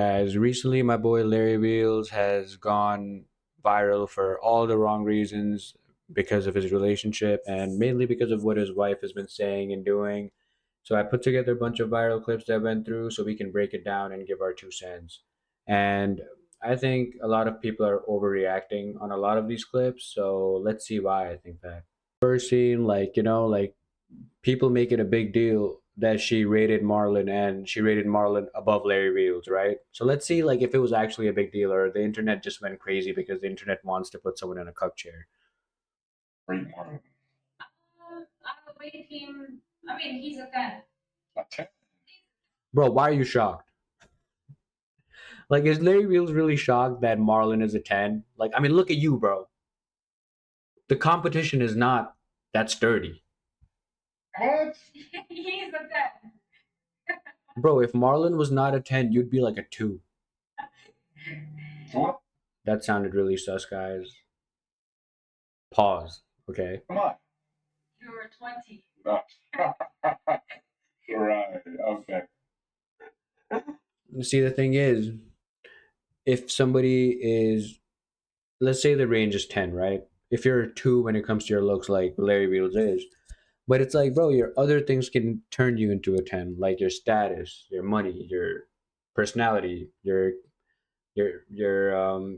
As recently, my boy Larry Wheels has gone viral for all the wrong reasons because of his relationship and mainly because of what his wife has been saying and doing. So I put together a bunch of viral clips that I went through so we can break it down and give our 2 cents. And I think a lot of people are overreacting on a lot of these clips. So let's see why I think that. First scene, like people make it a big deal that she rated Marlon and she rated Marlon above Larry Wheels, right? So let's see like if it was actually a big deal or the internet just went crazy because the internet wants to put someone in a cuck chair. Rate Marlon. I rate him. I mean, he's a 10. A 10? Bro, why are you shocked? Like, is Larry Wheels really shocked that Marlon is a 10? Like, I mean, look at you, bro. The competition is not that sturdy. What? He's a 10. Bro, if Marlon was not a 10, you'd be like a 2. What? That sounded really sus, guys. Pause. Okay. Come on. You're 20. Oh. Right. Okay. See, the thing is, if somebody is, let's say the range is 10, right? If you're a 2 when it comes to your looks, like Larry Wheels is, but it's like, bro, your other things can turn you into a 10, like your status, your money, your personality, your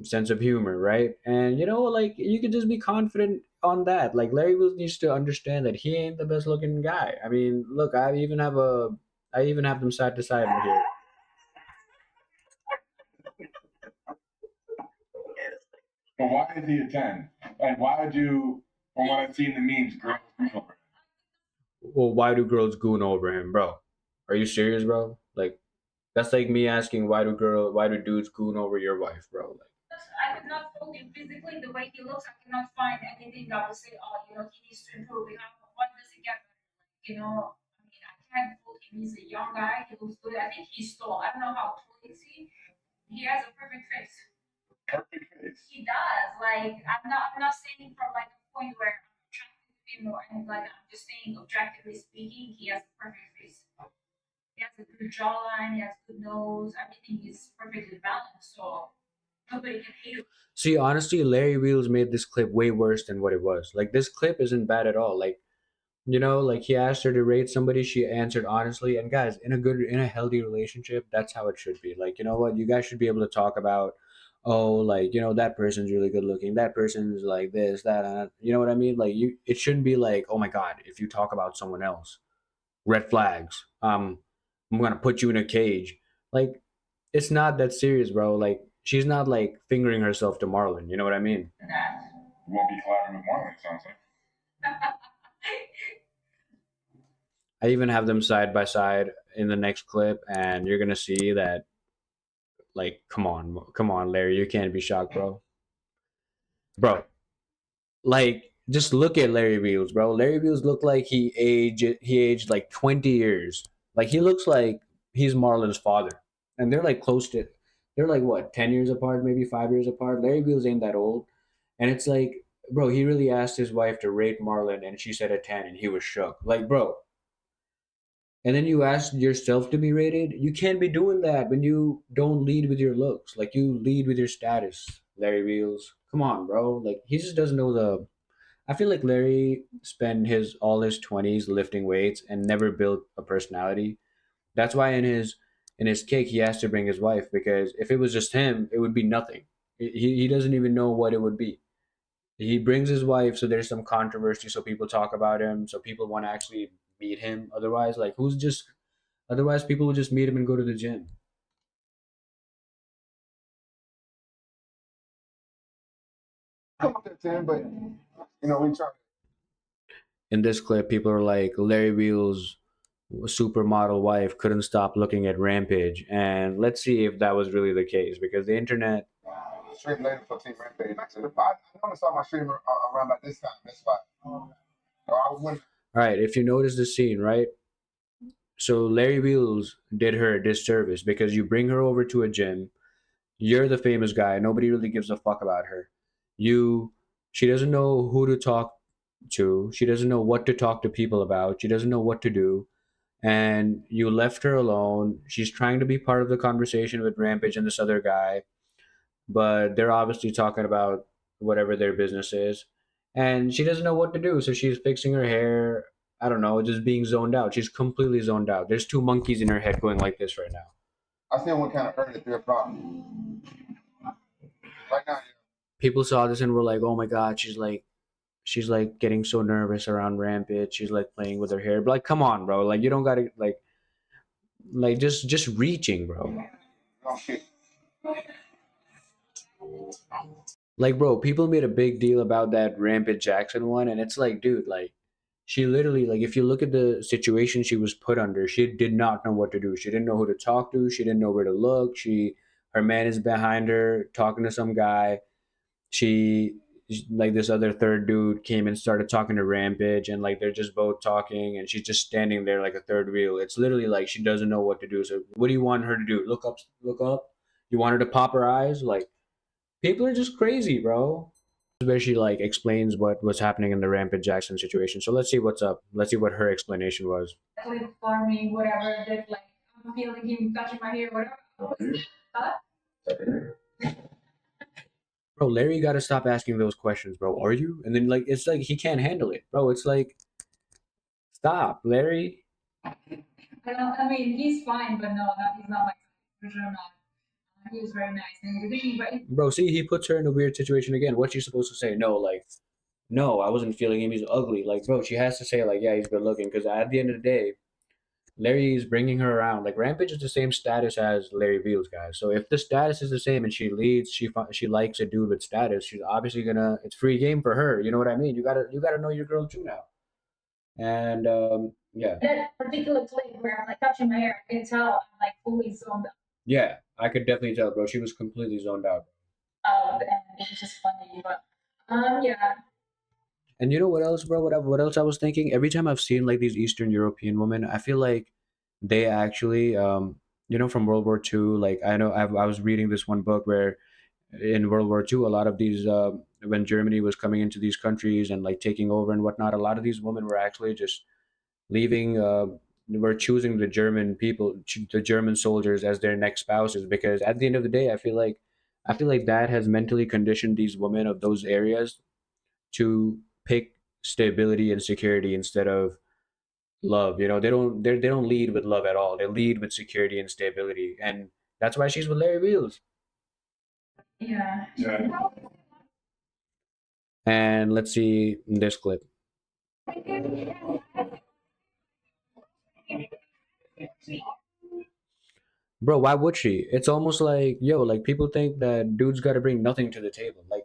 sense of humor, right? And like you could just be confident on that. Like Larry Wills needs to understand that he ain't the best looking guy. I mean, look, I even have them side to side right here. But why is he a 10? And why would you, from what I've seen in the memes, girls goon over him? Well, why do girls goon over him, bro? Are you serious, bro? Like, that's like me asking why do dudes goon over your wife, bro? Like, I could not fault him physically the way he looks. I cannot find anything that would say, oh, he needs to improve. What does he get? I mean, I can't fault him. He's a young guy. He looks good. I think he's tall. I don't know how tall is he. He has a perfect face. Perfect face. He does. Like, I'm not saying from like a point where I'm attracted to him or anything like that. I'm just saying, objectively speaking, he has a perfect face. He has a good jawline. He has a good nose. Everything is perfectly balanced. So nobody can hate him. See, honestly, Larry Wheels made this clip way worse than what it was. Like, this clip isn't bad at all. Like, like he asked her to rate somebody, she answered honestly. And guys, in a healthy relationship, that's how it should be. Like, you know what? You guys should be able to talk about, oh, like, that person's really good looking. That person's like this, that, and that. You know what I mean? Like, it shouldn't be like, oh my God, if you talk about someone else, red flags. I'm gonna put you in a cage. Like, it's not that serious, bro. Like, she's not like fingering herself to Marlon. You know what I mean? You won't be collabing with Marlon, it sounds like. I even have them side by side in the next clip, and you're gonna see that. Like, come on, Larry, you can't be shocked, bro. Like, just look at Larry Wheels, bro. Larry Wheels looked like he aged like 20 years. Like, he looks like he's Marlon's father, and they're like close to. They're like what, 10 years apart, maybe 5 years apart. Larry Wheels ain't that old, and it's like, bro, he really asked his wife to rate Marlon, and she said a 10, and he was shook. Like, bro, and then you ask yourself to be rated. You can't be doing that when you don't lead with your looks. Like, you lead with your status, Larry Wheels. Come on, bro. Like, he just doesn't know the. I feel like Larry spent his all his 20s lifting weights and never built a personality. That's why in his kick he has to bring his wife, because if it was just him, it would be nothing. He doesn't even know what it would be. He brings his wife, so there's some controversy, so people talk about him, so people want to actually meet him. Otherwise, like, otherwise people would just meet him and go to the gym. Come up there, Tim, but we try. In this clip, people are like, Larry Wheels' supermodel wife couldn't stop looking at Rampage, and let's see if that was really the case, because the internet. Stream later for Team Rampage. Actually, I only saw my stream around by this time. That's why. So I was wondering. All right, if you notice the scene, right? So Larry Wheels did her a disservice because you bring her over to a gym. You're the famous guy. Nobody really gives a fuck about her. You, she doesn't know who to talk to. She doesn't know what to talk to people about. She doesn't know what to do. and you left her alone. She's trying to be part of the conversation with Rampage and this other guy, but they're obviously talking about whatever their business is, and she doesn't know what to do. So she's fixing her hair. I don't know, just being zoned out. She's completely zoned out. There's two monkeys in her head going like this right now. I still want kind of heard it through a problem. Right now, people saw this and were like, "Oh my god, she's like getting so nervous around Rampage. She's like playing with her hair." But like, come on, bro. Like you don't gotta like just reaching, bro. Oh, shit. Like, bro, people made a big deal about that Rampage Jackson one, and it's like, dude, like, she literally, like, if you look at the situation she was put under, she did not know what to do. She didn't know who to talk to. She didn't know where to look. Her man is behind her talking to some guy. She, like, this other third dude came and started talking to Rampage, and like, they're just both talking, and she's just standing there like a third wheel. It's literally like she doesn't know what to do. So, what do you want her to do? Look up, look up. You want her to pop her eyes? Like, people are just crazy, bro. This is where she like explains what was happening in the Rampage Jackson situation. So let's see what's up. Let's see what her explanation was. Like farming, whatever. That like I'm feeling him touching my hair, whatever. Huh? Bro, Larry got to stop asking those questions, bro. Are you? And then like it's like he can't handle it, bro. It's like stop, Larry. I know. I mean, he's fine, but no, he's not like for sure not. He was very nice and everything, but bro, see, he puts her in a weird situation again. What's she supposed to say? No, like, no, I wasn't feeling him. He's ugly. Like, bro, she has to say like, yeah, he's good looking. Because at the end of the day, Larry's bringing her around. Like, Rampage is the same status as Larry Beals, guys. So if the status is the same and she leads, she likes a dude with status. She's obviously gonna. It's free game for her. You know what I mean? You gotta know your girl too now. And yeah. That particular play where I'm like touching my hair, I can tell I'm like fully zoned out. Yeah, I could definitely tell, bro. She was completely zoned out. And it was just funny, but yeah. And you know what else, bro? What else I was thinking? Every time I've seen like these Eastern European women, I feel like they actually, from World War II. Like I know I was reading this one book where in World War II, a lot of these when Germany was coming into these countries and like taking over and whatnot, a lot of these women were actually just leaving. Were choosing the German people, the German soldiers as their next spouses because at the end of the day, I feel like that has mentally conditioned these women of those areas to pick stability and security instead of love. They don't lead with love at all. They lead with security and stability, and that's why she's with Larry Wheels. Yeah. Yeah. And let's see this clip. Bro, why would she? It's almost like, yo, like people think that dudes got to bring nothing to the table. Like,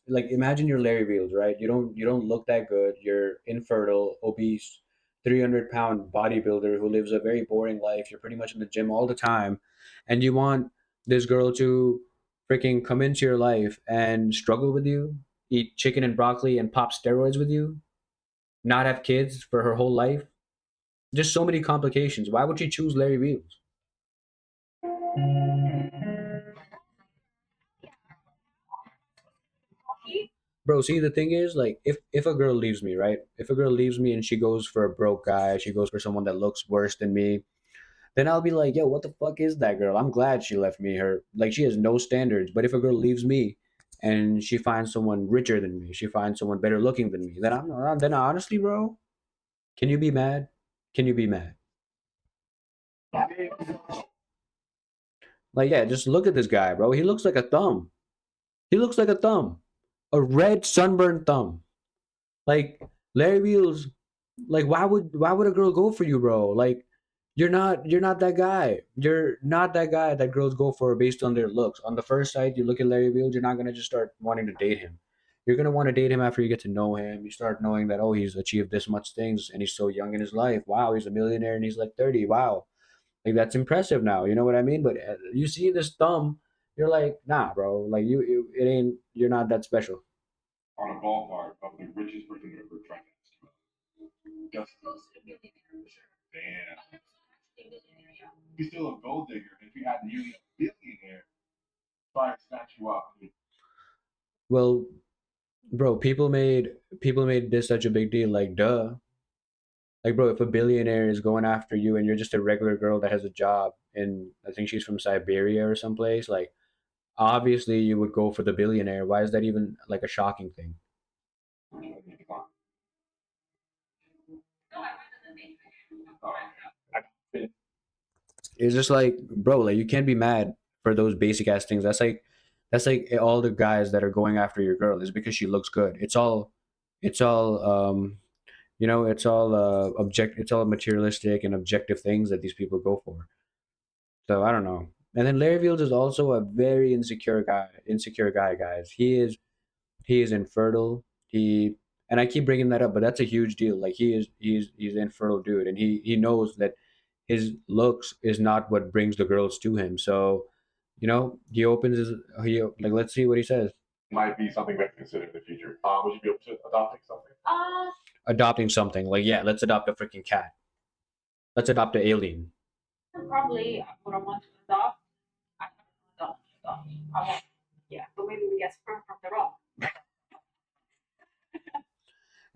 like imagine you're Larry Wheels, right? You don't look that good. You're infertile, obese, 300-pound bodybuilder who lives a very boring life. You're pretty much in the gym all the time, and you want this girl to freaking come into your life and struggle with you, eat chicken and broccoli and pop steroids with you, not have kids for her whole life. Just so many complications. Why would you choose Larry Wheels? Bro, see, the thing is, like, if a girl leaves me, right? If a girl leaves me and she goes for a broke guy, she goes for someone that looks worse than me, then I'll be like, yo, what the fuck is that girl? I'm glad she left me. Her like she has no standards. But if a girl leaves me and she finds someone richer than me, she finds someone better looking than me, then honestly, bro, can you be mad? Can you be mad? Like, yeah, just look at this guy, bro. He looks like a thumb. He looks like a thumb, a red sunburned thumb. Like Larry Wheels, like why would a girl go for you, bro? Like you're not that guy. You're not that guy that girls go for based on their looks. On the first sight, you look at Larry Wheels, you're not gonna just start wanting to date him. You're gonna want to date him after you get to know him. You start knowing that oh he's achieved this much things and he's so young in his life. Wow, he's a millionaire and he's like 30. Wow, like that's impressive now. You know what I mean? But you see this thumb, you're like nah, bro. Like it ain't. You're not that special. On a ballpark of the richest person ever trying to ask you. Just damn. He's still a gold digger. If you had nearly a billionaire, try and snatch you up. Well, bro, people made this such a big deal. Like, duh. Like, bro, if a billionaire is going after you and you're just a regular girl that has a job and I think she's from Siberia or someplace, like, obviously you would go for the billionaire. Why is that even like a shocking thing? It's just like, bro, like you can't be mad for those basic ass things. That's like all the guys that are going after your girl is because she looks good. It's all it's all it's all materialistic and objective things that these people go for. So I don't know. And then Larry Fields is also a very insecure guy, guys. He is infertile. He and I keep bringing that up, but that's a huge deal. Like he's an infertile dude, and he knows that his looks is not what brings the girls to him. So, he opens his he like let's see what he says. Might be something we have to consider in the future. Would you be able to adopting something? Adopting something like, yeah, let's adopt a freaking cat. Let's adopt an alien. Probably what I want to adopt. I don't adopt. I want, yeah, but maybe we get sperm from the rock.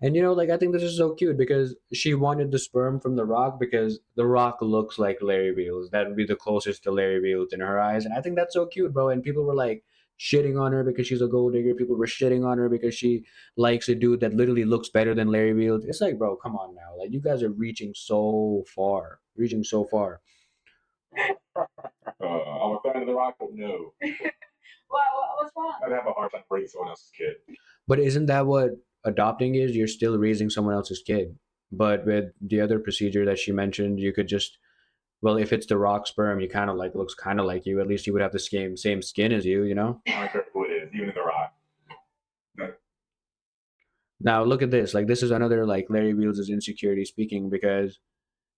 And like I think this is so cute because she wanted the sperm from the rock because the rock looks like Larry Wheels. That would be the closest to Larry Wheels in her eyes. And I think that's so cute, bro. And people were like shitting on her because she's a gold digger. People were shitting on her because she likes a dude that literally looks better than Larry Wheels. It's like, bro, come on now. Like you guys are reaching so far. Reaching so far. I'm a fan of the rock, but no. What's wrong? I'd have a hard time raising someone else's kid. But isn't that what adopting is? You're still raising someone else's kid. But with the other procedure that she mentioned, you could just, well, if it's the rock sperm, you kind of like looks kind of like you. At least you would have the same skin as you, you know. I don't care who it is, even in the rock. But now look at this. Like this is another like Larry Wheels' insecurity speaking because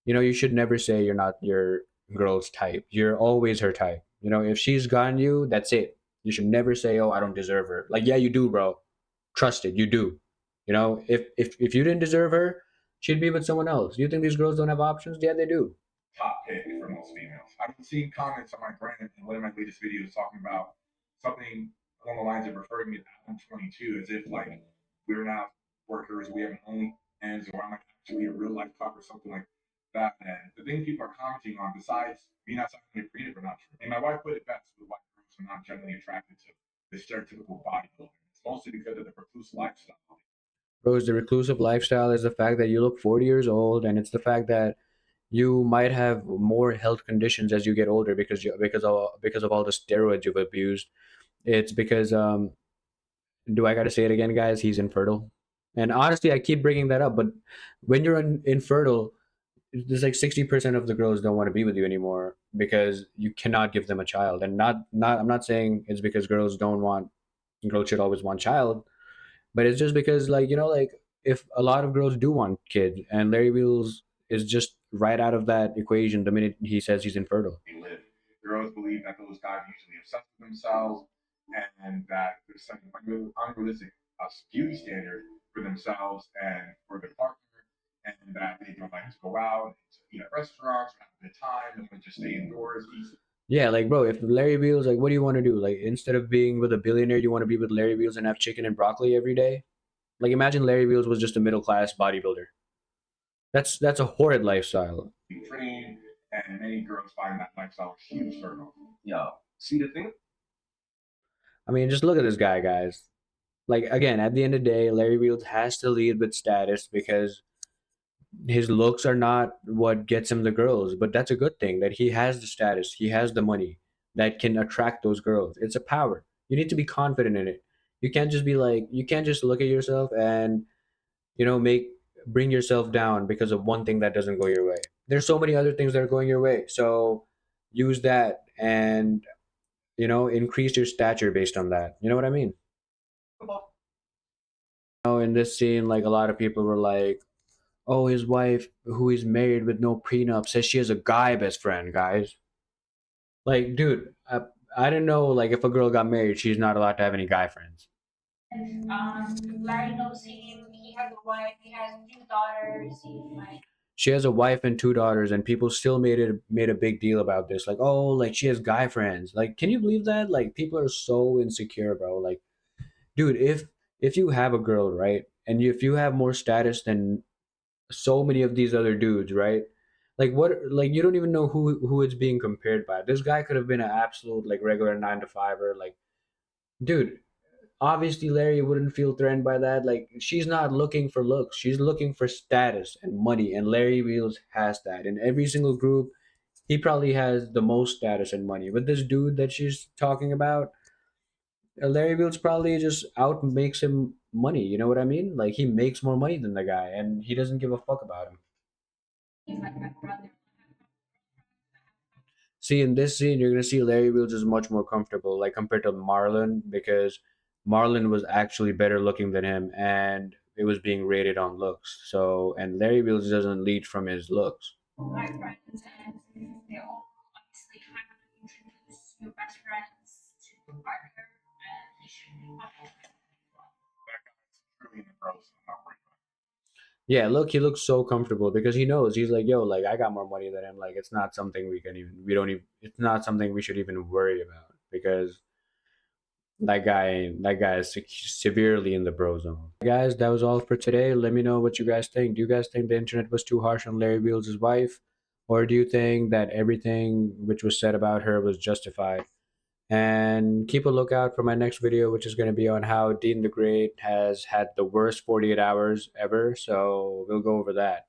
you should never say you're not your girl's type. You're always her type. If she's gotten you, that's it. You should never say, "Oh, I don't deserve her." Like, yeah, you do, bro. Trust it, you do. If you didn't deserve her, she'd be with someone else. Do you think these girls don't have options? Yeah, they do. Top pick for most females. I've been seeing comments on my brand in one of my latest videos talking about something along the lines of referring me to Adam 22 as if like we're not workers, we have an OnlyFans, or I'm like actually a real life talk or something like that. And the thing people are commenting on, besides me not sounding creative or not, and my wife put it best with white girls are not generally attracted to the stereotypical bodybuilder. It's mostly because of the recluse lifestyle. Rose, the reclusive lifestyle is the fact that you look 40 years old, and it's the fact that you might have more health conditions as you get older because of all the steroids you've abused. It's because do I got to say it again, guys? He's infertile, and honestly, I keep bringing that up. But when you're infertile, there's like 60% of the girls don't want to be with you anymore because you cannot give them a child. And not I'm not saying it's because girls should always want child, but it's just because like like if a lot of girls do want kids and Larry Wheels is just right out of that equation the minute he says he's infertile. Girls believe that those guys are usually obsessed with themselves and that they're setting unrealistic beauty standard for themselves and for their partner, and that they don't like to go out, to eat at restaurants, have a good time, and just stay indoors. Yeah, like bro, if Larry Wheels, like, what do you want to do? Like, instead of being with a billionaire, you want to be with Larry Wheels and have chicken and broccoli every day? Like, imagine Larry Wheels was just a middle class bodybuilder. That's a horrid lifestyle. Train, and many girls find that lifestyle a huge turn off. Yeah. See the thing? I mean, just look at this guy, guys. Like again, at the end of the day, Larry Wheels has to lead with status because his looks are not what gets him the girls, but that's a good thing that he has the status, he has the money that can attract those girls. It's a power. You need to be confident in it. You can't just look at yourself and make bring yourself down because of one thing that doesn't go your way. There's so many other things that are going your way. So use that and increase your stature based on that. You know what I mean? In this scene, like a lot of people were like, oh, his wife, who is married with no prenup, says she has a guy best friend, guys. Like, dude, I didn't know, like, if a girl got married, she's not allowed to have any guy friends. Larry knows him. He has a wife. He has two daughters. She has a wife and two daughters, and people still made a big deal about this. Like, oh, like she has guy friends. Like, can you believe that? Like, people are so insecure, bro. Like, dude, if you have a girl, right, and if you have more status than so many of these other dudes, right? Like what? Like you don't even know who it's being compared by. This guy could have been an absolute like regular 9 to 5er. Like, dude, obviously Larry wouldn't feel threatened by that. Like she's not looking for looks. She's looking for status and money. And Larry Wheels has that. In every single group, he probably has the most status and money. But this dude that she's talking about, Larry Wheels probably just out makes him money. You know what I mean? Like he makes more money than the guy, and he doesn't give a fuck about him. See, in this scene, you're gonna see Larry Wheels is much more comfortable, like compared to Marlon, because Marlon was actually better looking than him, and it was being rated on looks. So, and Larry Wheels doesn't lead from his looks. Yeah, look, he looks so comfortable because he knows he's like, yo, like I got more money than him. Like it's not something we don't even, it's not something we should even worry about because that guy is severely in the bro zone. Guys, that was all for today. Let me know what you guys think. Do you guys think the internet was too harsh on Larry Wheels' wife, or do you think that everything which was said about her was justified? And keep a lookout for my next video, which is going to be on how Dean the Great has had the worst 48 hours ever. So we'll go over that.